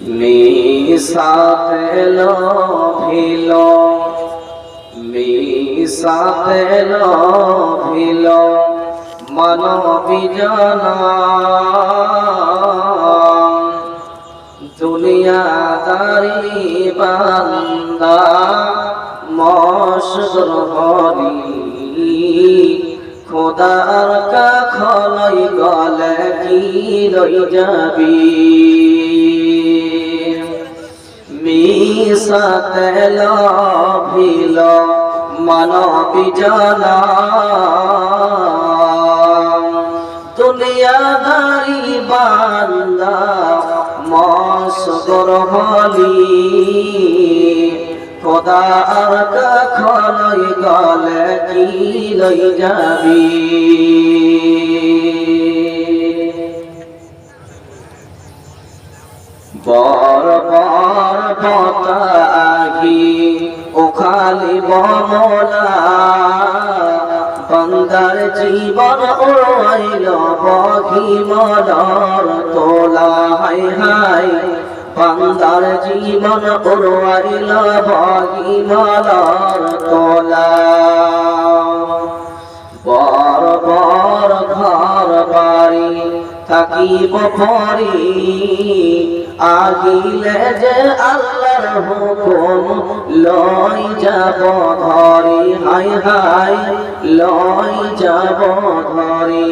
মিশাতে লোভিল মিশাতে লোভিল মানবী জানা দুনিয়াদারি বান্দা মশগুল হলি খোদার কাখলই গলে কি রই যাবি মিশাতে লোভিল মানবী জানা দুনিয়াদারি বান্দা মশগুল হলি খোদার কাখলই গলে কি লই যাবি বর বর বতাগি ও খালি বমলা বান্দার জীবন ওইল বহি মলর তোলা হাই হাই বান্দার জীবন ওইল বহি মলর তোলা বর বর ঘর বাড়ি থাকিব পরি আগিলে যে আল্লাহর হুকুম লই যাব ধরি হাই হাই লই যাব ধরি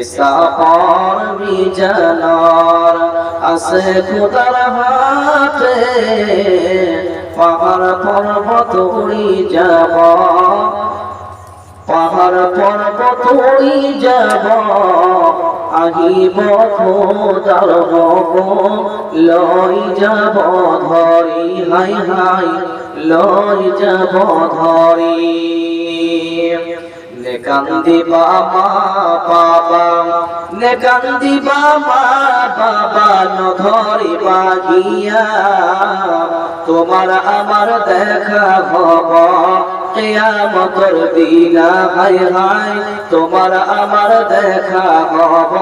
এসা পর বিজনর আসে খুদার হাতে পাহাড় পর্বত উড়ি যাব পাহাড় পর্বত উড়ি যাব আহিব খোদার হুকুম লই যাব ধরি হাই হাই লই যাব ধরি নেকান্দিবা মা বাবা নেকান্দিবা মা বাবা নধরিবা গিয়া তোমার আমার দেখা হব কিয়ামতের দিনা হাই হাই তোমার আমার দেখা হব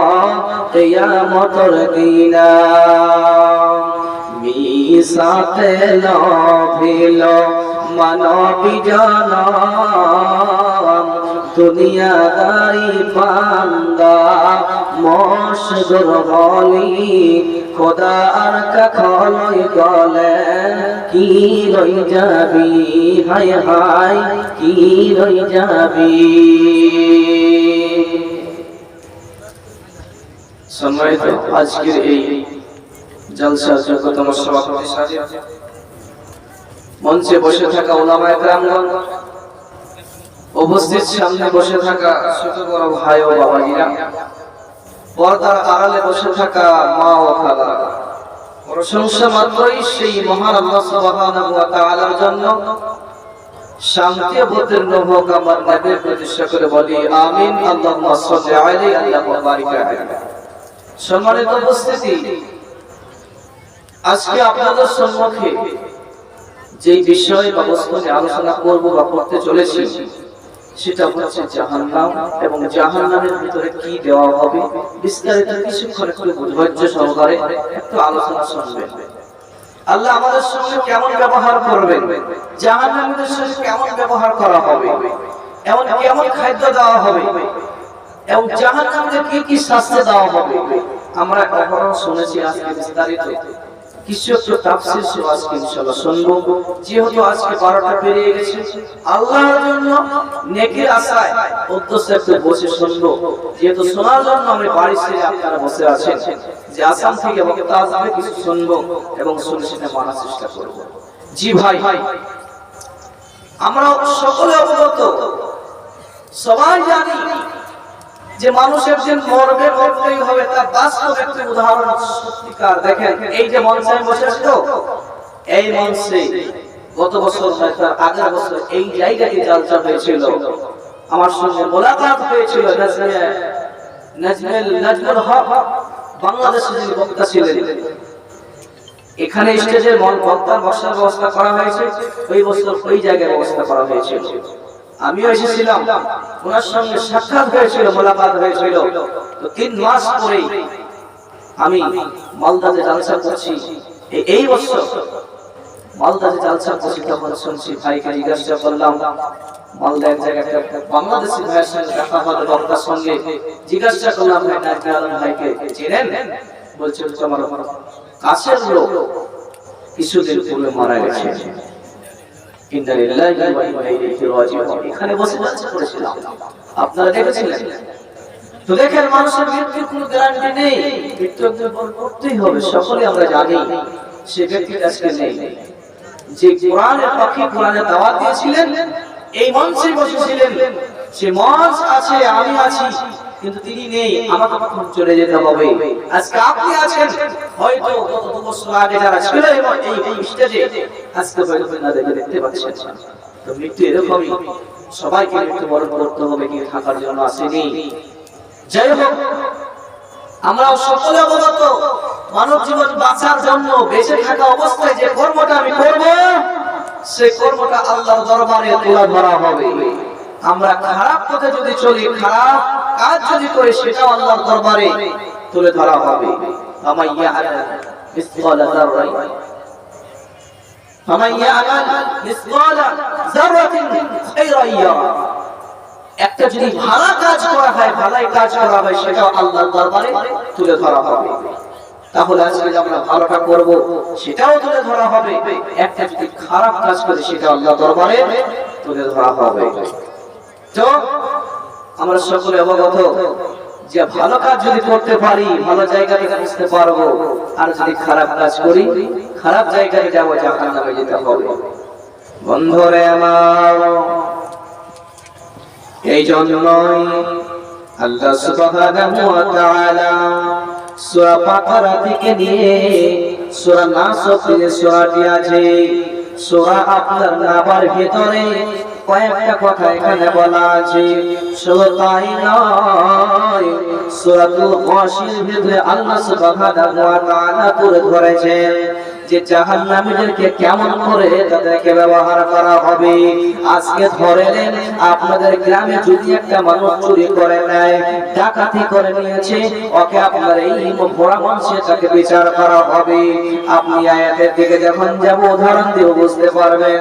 কিয়ামতের দিনা মিশাতে লোভিল মানবী জানা দুনিয়াদারি বান্দা মশগুল হলি খোদার কাখলই গলে কি রই যাবি হাই হাই কি রই যাবি সম্মানিত আজকের এই জলসার যোগ্যতম সভাপতি সাহেব মঞ্চে বসে থাকা উলামায়ে কেরামগণ উপস্থিত সামনে বসে থাকা ছোট বড় ভাই ও বাবাজিরা পর্দার আড়ালে বসে থাকা মা ও খালা প্রশংসা মাত্রই সেই মহান আল্লাহ সুবহানাহু ওয়া তাআলার জন্য শান্তি অবতীর্ণ হোক আমার নবীর প্রতিষ্ঠা করে বলি আমিন আল্লাহুম্মা সাল্লি আলাইহি আল্লাহুম্মা বারিক আলাইহি সম্মানিত উপস্থিতি আজকে আপনাদের সম্মুখে যে বিষয় বা বস্তু নিয়ে আলোচনা করব বা করতে চলেছি সেটা হচ্ছে জাহান্নাম এবং জাহান্নামের ভিতরে কি দেওয়া হবে বিস্তারিত কিছুক্ষণ একটু ধৈর্য সহকারে একটু আলোচনা শুনবেন আল্লাহ আমাদের সঙ্গে কেমন ব্যবহার করবেন জাহান্নামীদের সঙ্গে কেমন ব্যবহার করা হবে এমন কেমন খাদ্য দেওয়া হবে এবং জাহান্নামীদের কি কি শাস্তি দেওয়া হবে আমরা কখনো শুনেছি আজকে বিস্তারিত কিছু একটু তাফসীর সহ আজকে ইনশাআল্লাহ শুনবো যেহেতু আজকে 12টা পেরিয়ে গেছে আল্লাহর জন্য নেকির আশায় উদ্দেশ্যে একটু বসে শুনবো যেহেতু শোনার জন্য আমি বাড়ি ছেড়ে আপনারা বসে আছেন যে আসাম থেকে বক্তা আসবে কিছু শুনবো এবং শুনে সেটা মানার চেষ্টা করব জি ভাই আমরা সকলে অবগত সবাই জানি যে মানুষ একদিন মরবে মরতেই হবে তার বাস্তব একটা উদাহরণ সত্যিকার দেখেন এই যে মঞ্চে বসে আছি তো এই মঞ্চে গত বছর তার আগের বছর এই জায়গাতে জলসা হয়েছিল আমার সঙ্গে মোলাকাত হয়েছিল নাজমুল হক বাংলাদেশের যিনি বক্তা ছিলেন এখানে স্টেজে বক্তার বসার ব্যবস্থা করা হয়েছে ওই বছর ওই জায়গায় ব্যবস্থা করা হয়েছিল আমিও এসেছিলাম ওনার সঙ্গে সাক্ষাৎ হয়েছিল মোলাকাত হয়েছিল তো 3 মাস পরে আমি মালদাতে জালসা করছি, এই বছর মালদাতে জালসা করছি, তখন শুনছি ভাইকে জিজ্ঞাসা করলাম, মালদা এক জায়গায় একটা বাংলাদেশি ভাইয়ের সঙ্গে দেখা হলো, বক্তার সঙ্গে জিজ্ঞাসা করলাম, ভাই নাজমুল আলম ভাইকে চেনেন? বলছে তোমার কাছের লোক, কিছুদিন পূর্বে মারা গেছে। ইন্না লিল্লাহি ওয়া ইন্না ইলাইহি রাজিউন। এখানে বসে জালসা করেছিলাম, আপনারা দেখেছিলেন তো। দেখেন, মানুষের মৃত্যুর কোনো গ্যারান্টি নেই, মৃত্যু একদিন করতেই হবে, সকলে আমরা জানি। সে ব্যক্তি আজকে নেই যে কোরআনের পক্ষে কোরআনের দাওয়াত দিয়েছিলেন, এই মঞ্চে বসেছিলেন। সে মঞ্চ আছে, আমি আছি, কিন্তু তিনি নেই, আমাকে তখন চলে যেতে হবে। আজকে আপনি আছেন, হয়তো গত 2 বছর আগে যারা ছিল এই স্টেজে, আজকে হয়তো আপনারা দেখতে পাচ্ছেন। তো মৃত্যু এরকমই, সবাইকে মৃত্যুবরণ করতে হবে, কি থাকার জন্য আসেনি। যাই হোক, আমরা সকলে অবগত, মানব জীবন বাঁচার জন্য বেঁচে থাকা অবস্থায় যে কর্মটা আমি করব, সেই কর্মটা আল্লাহর দরবারে তুলে ধরা হবে। আমরা খারাপ পথে যদি চলি, খারাপ কাজ যদি করি, সেটাও আল্লাহর দরবারে তুলে ধরা হবে। ফামান ইয়া'মাল মিসকালা যাররাতিন ফামান ইয়া'মাল মিসকালা যাররাতিন খায়রান ইয়ারা। একটা যদি ভালো কাজ করা হয়, ভালো কাজ করা হয়, সেটাও আল্লাহর দরবারে তুলে ধরা হবে। তাহলে আজকে আমরা ভালোটা করব, সেটাও তুলে ধরা হবে। একটা যদি খারাপ কাজ করি, সেটা আল্লাহর দরবারে তুলে ধরা হবে। তো আমরা সকলে অবগত যে ভালো কাজ যদি করতে পারি, ভালো জায়গা থেকে বুঝতে পারবো, আর যদি খারাপ কাজ করি, খারাপ জায়গায় যাবো, জাহান্নামে যেতে হবে। বন্ধুরে আমার, এই জন্যই আল্লাহ সুবহানাহু ওয়া তাআলা সূরা বাকারা থেকে নিয়ে সূরা নাস অবধি সূরাটি আছে। সূরা আপনার নাবার ভিতরে কয়েকটা কথা এখানে বলা আছে। শুধু তাই নয়, সূরাতুল গাশির ভিতরে আল্লাহ সুবহানাহু ওয়া তাআলা তুলে ধরেছেন যে জাহান্নামীদেরকে কেমন করে তাদেরকে ব্যবহার করা হবে। আজকে ধরে নেন, আপনাদের গ্রামে যদি একটা মানুষ চুরি করে নেয়, ডাকাতি করে নিয়েছে, ওকে আপনার এই ঘোড়া মঞ্চে তাকে বিচার করা হবে। আপনি আয়াতের দিকে যখন যাব, উদাহরণ দিয়ে বুঝতে পারবেন।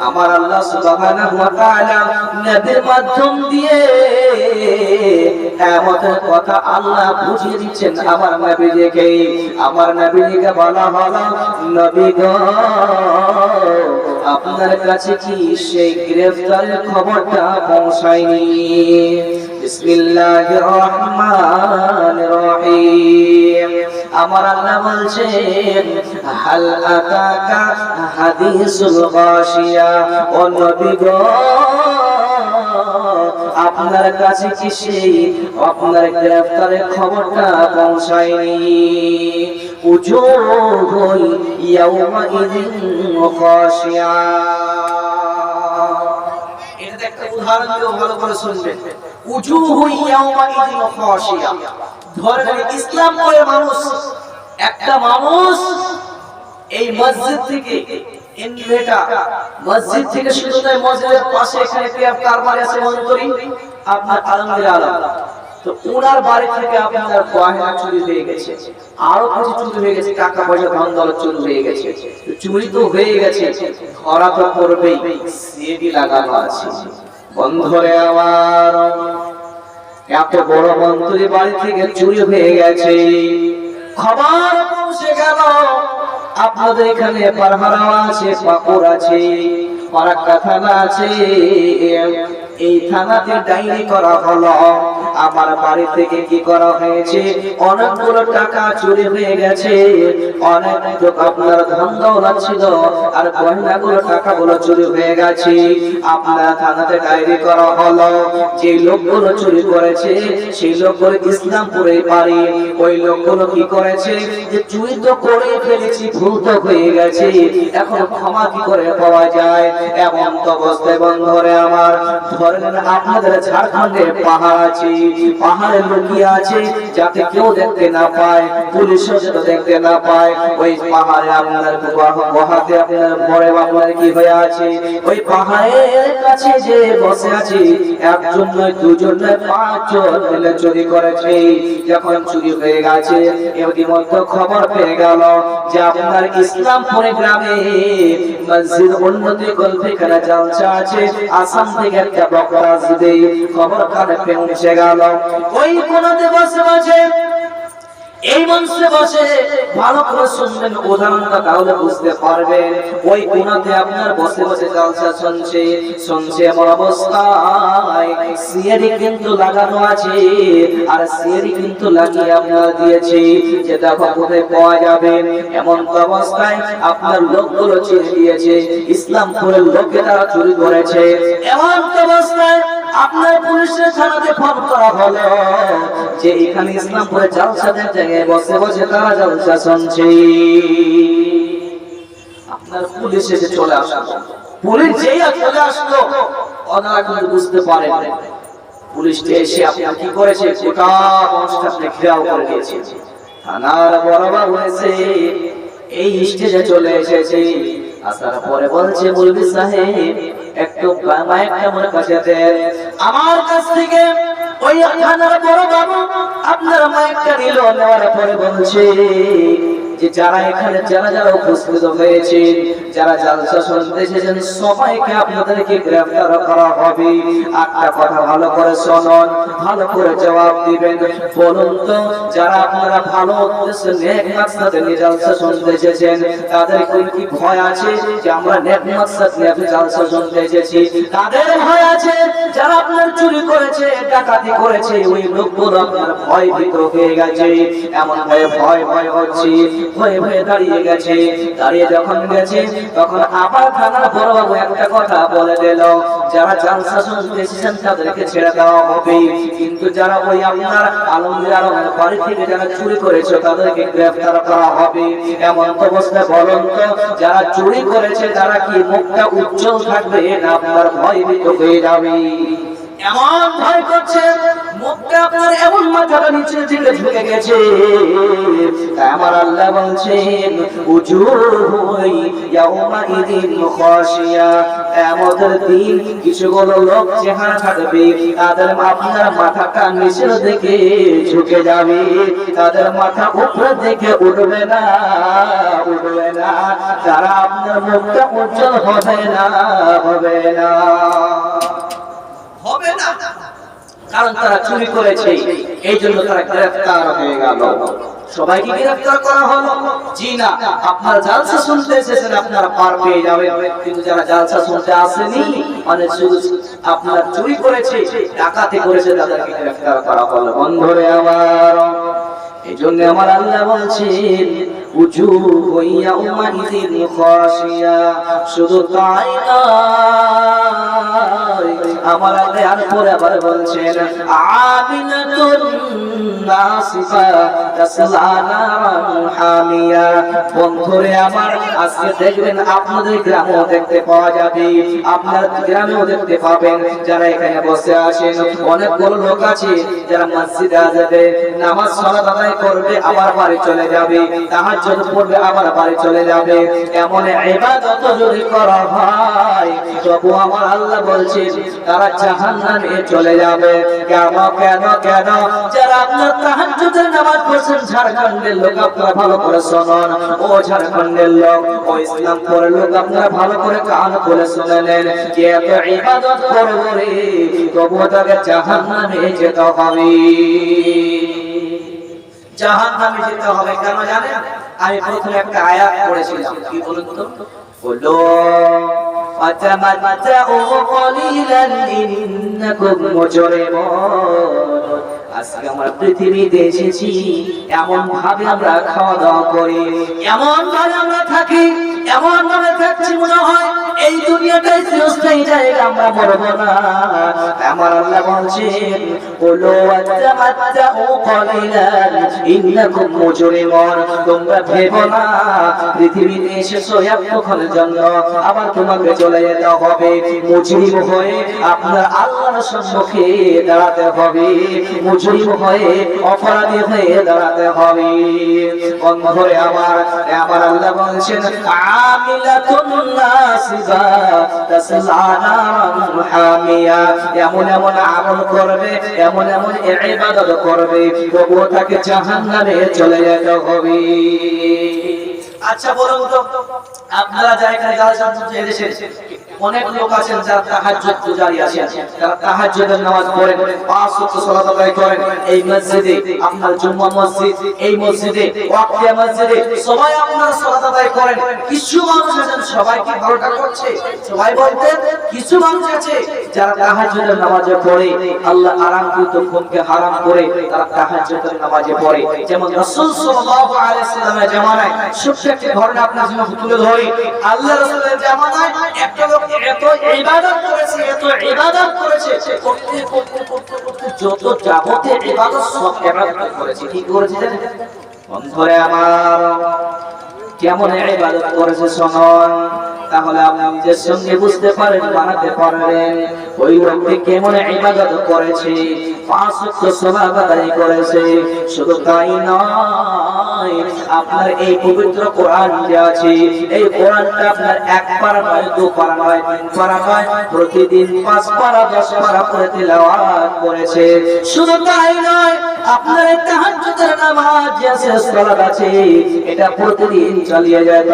আমার আল্লাহ সুবহানাহু ওয়া তাআলা নবীর মাধ্যম দিয়ে কিয়ামতের কথা আল্লাহ বুঝিয়ে দিচ্ছেন আমার নবীকে। আমার নবীকে বলা হলো, নবী গো, আপনার কাছে কি সেই গ্রেফতারের খবরটা পৌঁছায়নি? বিসমিল্লাহির রহমানির রহিম। আমার আল্লাহ বলছেন, হাল আতাকা হাদিসুল গাশিয়া। ও নবী গো, আপনার কাছে কি সেই আপনার গ্রেফতারের খবরটা পৌঁছায়নি? উজুহুন ইয়াওমাইযিন খাশিয়া। এটা একটা উদাহরণ দিয়ে ভালো করে শুনবেন। উজুহুন ইয়াওমাইযিন খাশিয়া। ধরেন ইসলাম করে মানুষ, একটা মানুষ এই মসজিদ থেকে মসজিদ থেকে শুরু হয়, মসজিদের পাশে এখানে কারবার আছে মন্ত্রী আপনার আলমগীর আলম। তো ওনার বাড়ি থেকে আপনার গয়না চুরি হয়ে গেছে, আরো কিছু চুরি হয়ে গেছে, টাকা পয়সা ধন দৌলত চুরি হয়ে গেছে। চুরি তো হয়ে গেছে, ধরা তো করবেই, সিডি লাগানো আছে। বন্ধুরে আমার, এত বড় মন্ত্রী বাড়ি থেকে চুরি হয়ে গেছে, খবর পৌঁছে গেল। আপনাদের এখানে পারহারা আছে, পাকুড় আছে, ফারাক্কা থানা আছে, এই থানাতে ডায়েরি করা হলো। আমার বাড়ি থেকে কি করা হয়েছে, অনেকগুলো টাকা চুরি হয়ে গেছে, অনেক আপনার ধন দৌলত ছিল, আর গয়নাগুলো টাকাগুলো চুরি হয়ে গেছে। আপনার থানাতে ডায়েরি করা হলো, যে লোকগুলো চুরি করেছে সেই লোকগুলো ইসলামপুরে পারে। ওই লোকগুলো কি করেছে, যে চুরি তো করে ফেলেছি, ভুল তো হয়ে গেছে, এখন ক্ষমা কি করে পাওয়া যায়? এমন তো অবস্থায় বন্ধুরে আমার, ধরেন আপনাদের ঝাড়খণ্ডে পাহাড় আছে, পাহাড়ে লুকিয়ে আছে যাতে কেউ দেখতে না পায়, পুলিশও যেন দেখতে না পায়। ওই পাহাড়ে আপনার গুহাতে আপনার ভরে আপনার কি হয়ে আছে, ওই পাহাড়ের কাছে যে বসে আছে, একজন নয় দুজন নয় পাঁচজন মিলে চুরি করেছে। যখন চুরি হয়ে গেছে, এর মধ্যে খবর পেয়ে গেল যে আপনার ইসলামপুরে গ্রামে মসজিদ উন্নতি কল্পেখানে জালসা আছে, আসাম থেকে একটা বক্তা আসবে, খবর কানে পৌঁছে গেল। ওই কোণাতে বসে বসে এই মঞ্চে বসে ভালো করে শুনবেন, উদাহরণটা তাহলে বুঝতে পারবেন। ওই কোণাতে আপনার বসে বসে জালসা শুনছে এমন অবস্থায় সিয়ারি কিন্তু লাগানো আছে, আর সিয়ারি কিন্তু লাগিয়ে আপনার দিয়েছে যে দেখো কোথায় পাওয়া যাবে। এমন অবস্থায় আপনার লোকগুলো ছেড়ে দিয়েছে, ইসলামপুরের লোকে তারা চুরি করেছে। এমন অবস্থায় আপনার পুলিশের থানাতে ফোন করা হলো যে এখানে ইসলামপুরে জালসাদের জায়গায় বসে বসে তারা জালসা শুনছে। আপনার পুলিশ এসে চলে আসলো। পুলিশ যেই চলে আসলো, ওনারা কিন্তু বুঝতে পারেন পুলিশ এসে আপনার কি করেছে, গোটা মানুষটাকে ঘেরাও করে দিয়েছে। থানার বরাবর হয়েছে, এই স্টেজে চলে এসেছে। আসার পরে বলছে, মৌলভী সাহেব একটু মাইকটা মনে কাছে দেন। আমার কাছ থেকে ওই থানার বড় বাবু আপনার মাইকটা নিল, নেওয়ার পরে বলছে যে যারা এখানে যারা উপস্থিত হয়েছে, যারা জালসা শুনতে এসেছেন, সবাইকে আপনাদেরকে গ্রেফতার করা হবে। একটা কথা ভালো করে শুনুন, ভালো করে জবাব দিবেন। বলুন তো, যারা আপনারা ভালো উদ্দেশ্যে নেক মাকসাদে নিয়ে জালসা শুনতে এসেছেন, তাদের কি ভয় আছে যে আমরা নেক মাকসাদ নিয়ে জালসা শুনতে এসেছি? তাদের ভয় আছে। যারা আপনার চুরি করেছে, ডাকাতি করেছে, ওই লোকগুলো আপনার ভয় ভীত হয়ে গেছে। এমন ভয় হচ্ছে, ভয়ে ভয়ে দাঁড়িয়ে গেছে। দাঁড়িয়ে যখন গেছে, তখন আবার থানার বড়বাবু একটা কথা বলে দিল, যারা জালসা শুনতে এসেছেন তাদেরকে ছেড়ে দেওয়া হবে, কিন্তু যারা ওই আপনার আলমগীর আলমের বাড়ি থেকে যারা চুরি করেছে তাদেরকে গ্রেফতার করা হবে। এমন অবস্থায় বলুন তো, যারা চুরি করেছে তারা কি মুখটা উজ্জ্বল থাকবে না আপনার ভয়ভীত হয়ে যাবে? এমন ভয় করছে, মুখটা আপনার এমন মাথাটা নিচে দিকে ঝুঁকে গেছে। আমার আল্লাহ বলছেন, উজুহুই ইয়াউমাইদিন খাশিয়া, কিয়ামতের দিন কিছুগুলো লোক চেহারা থাকবে, তাদের আপনার মাথাটা নিচের দিকে ঝুঁকে যাবে, তাদের মাথা উপরের দিকে উঠবে না। তারা আপনার মুখটা উজ্জ্বল হবে না। কারণ তারা চুরি করেছে, এই জন্য তারা গ্রেফতার হয়ে গেল। সবাইকে গ্রেফতার করা হলো? জি না। আপনার জালসা শুনতে এসেছেন, আপনারা পার পেয়ে যাবেন, কিন্তু যারা জালসা শুনতে আসেনি, মানে আপনার চুরি করেছে, ডাকাতি করেছে, তাদেরকে গ্রেফতার করা হলো। বন্ধুরে আমার, এই জন্য আমার আল্লাহ বলছেন, উজুহু ইয়াউমাইদিন খাশিয়া। শুধু তাই নয়, আমার আল্লাহ আর পরে আবার বলছেন, আমিনাতুন নাসিফা তাসলা নারান হামিয়া। বন্ধুরে আমার, আজকে দেখবেন আপনাদের গ্রামেও দেখতে পাওয়া যাবে, আপনার গ্রামেও দেখতে পাবেন, যারা এখানে বসে আছেন, অনেকগুলো লোক আছে যারা মসজিদে যাবে, নামাজ সালাত আদায় করবে, আবার বাড়ি চলে যাবে, তাহাজ্জুদ পড়বে, আবার বাড়ি চলে যাবে। এমন ইবাদত যদি করা হয়, তবু আমার আল্লাহ বলছেন তারা জাহান্নামে চলে যাবে। কেন? যারা আপনার তাহাজ্জুদের নামাজ পড়ছেন, ঝাড়খণ্ডের লোক আপনারা ভালো করে শুনুন, ও ঝাড়খণ্ডের লোক, ও ইসলামপুরের লোক, আপনারা ভালো করে কান খুলে শুনে নেন, যে এত ইবাদত করবো রে, তবু তাকে জাহান্নামে যেতে হবে। জাহান্নামে যেতে হবে কেন জানেন? আমি প্রথমে একটা আয়াত পড়েছিলাম, কি বলুন তো? বলো, ফাতামাত্তাউ ক্বালিলান ইন্নাকুম মুজরিমুন। আজকে আমরা পৃথিবীতে এসেছি, এমন ভাবে আমরা খাওয়া দাওয়া করি, এমন ভাবে আমরা থাকি, এমন ভাবে থাকছি, মনে হয় এই দুনিয়াটাই চিরস্থায়ী জায়গা, আমরা মরবো না। আমার আল্লাহ বলছেন কুলু ওয়াতামাত্তাউ কালিলান ইন্নাকুম মুজরিমুন। তোমরা ভেবো না পৃথিবীতে এসেছো একটুক্ষণের জন্য আবার তোমাকে চলে যেতে হবে। মুজরিম হয়ে আপনার আল্লাহর সম্মুখে দাঁড়াতে হবে, মুজরিম হয়ে অপরাধী হয়ে দাঁড়াতে হবে। বন্ধুরে আমার আল্লাহ বলছেন আমিলাতুন নাসিবা তাসলা নারান হামিয়া। এমন এমন আমল করবে, এমন এমন ইবাদত করবে, তবুও তাকে জাহান্নামে চলে যেতে হবে। আচ্ছা বলুন তো, আপনারা যারা এখানে যারা এসেছেন, অনেক লোক আছেন যারা তাহাজ্জুদ পূজারী আছেন, যারা তাহাজ্জুদের নামাজ পড়েন, 5 ওয়াক্ত সালাত আদায় করেন। এই মসজিদে, আপনার জুম্মা মসজিদ, এই মসজিদে, ওয়াক্ফিয়া মসজিদে সবাই আপনারা সালাত আদায় করেন। কিছু মানুষ আছেন, সবাই কি ভালোটা করছে? সবাই বলতেন কিছু মানুষ আছে যারা তাহাজ্জুদের নামাজে পড়ে, আল্লাহ আরামকৃত ঘুমকে হারাম করে তারা তাহাজ্জুদের নামাজে পড়ে। যেমন রাসূল সাল্লাল্লাহু আলাইহি সাল্লামের জামানায় ছোট্ট একটা ঘটনা আপনার জন্য তুলে ধরি। আল্লাহ রাসূলের জামানায় একটা লোক এত ইবাদত করেছে, এত ইবাদত করেছে, করতে করতে করতে করতে যত যাবতীয় ইবাদত সব ইবাদত করেছে। কি করেছে জানেন? বন্ধুরে আমার কেমন ইবাদত করেছে শুনুন, তাহলে আপনি নিজের সঙ্গে বুঝতে পারেন, বানাতে পারবেন ওই লোকটি কেমন ইবাদত করেছে। 5 ওয়াক্ত সালাত আদায় করেছে। শুধু তাই নয়, আপনার এই পবিত্র কোরআন যে আছে, এই কোরআনটা আপনার 1 পারা নয়, 2 পারা নয়, 3 পারা নয়, প্রতিদিন 5 পারা 10 পারা করে তিলাওয়াত করেছে। শুধু তাই নয়, আপনার এই তাহাজ্জুদের নামাজ যে আছে, সালাত আছে, এটা প্রতিদিন চালিয়ে যেত।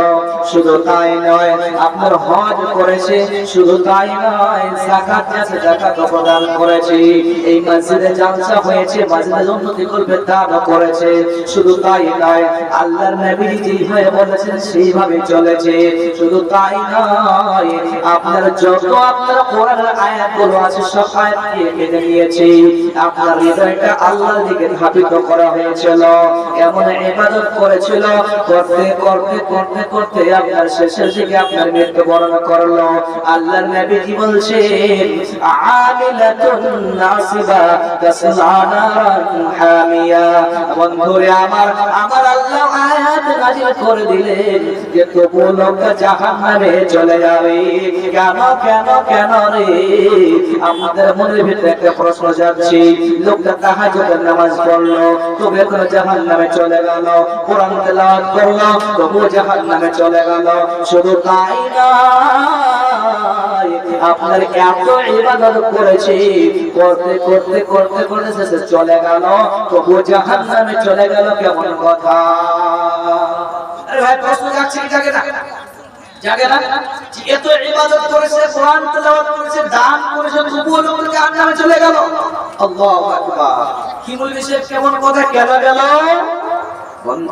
শুধু তাই নয়, আপনার হজ করেছে। শুধু তাই নয়, যাকাত আছে, যাকাত প্রদান করেছে। এই মসজিদে জালসা হয়েছে, মসজিদে উন্নতি করবে দান করেছে। শুধু তাই নয়, আল্লাহর নবী যেভাবে বলেছেন সেইভাবে চলেছে। শুধু তাই নয়, আপনার যত আপনার কোরআনের আয়াতগুলো আছে সব আয়াতকে মেনে নিয়েছে। আপনার হৃদয়টা আল্লাহর দিকে ধাবিত করা হয়েছিল, এমন ইবাদত করেছিল। করতে করতে করতে করতে আপনার শেষের দিকে আপনার মৃত্যুবরণ করলো। আল্লাহর নবী কি বলছেন? আমিলাতুন নাসিবা তাসলা নারান হামিয়া। বন্ধুরে আমার আল্লাহ আয়াত নাযিল করে দিলেন যে তবু লোকটা জাহান্নামে চলে যাবে। কেন কেন কেন রে? আমাদের মনের ভিতরে একটা প্রশ্ন যাচ্ছে, লোকটা তাহাজ্জুদের নামাজ পড়লো, তবে এখন জাহান্নামে চলে গেল। কোরআন তেলাওয়াত করলো, তবু জাহান্নামে চলে গেল। শুধু তাই নয়, আপনার এত ইবাদত করেছে, করতে করতে করতে করতে শেষে চলে গেল, তবু জাহান্নামে চলে গেল। কেমন কথা? আরে ভাই প্রশ্ন যাচ্ছে কি জাগে না? জাগে না? এত ইবাদত করেছে, কোরআন তেলাওয়াত করেছে, দান করেছে, তবু লোক জাহান্নামে চলে গেল। আল্লাহু আকবার। কি বলবি সে? কেমন কথা? কেন গেল?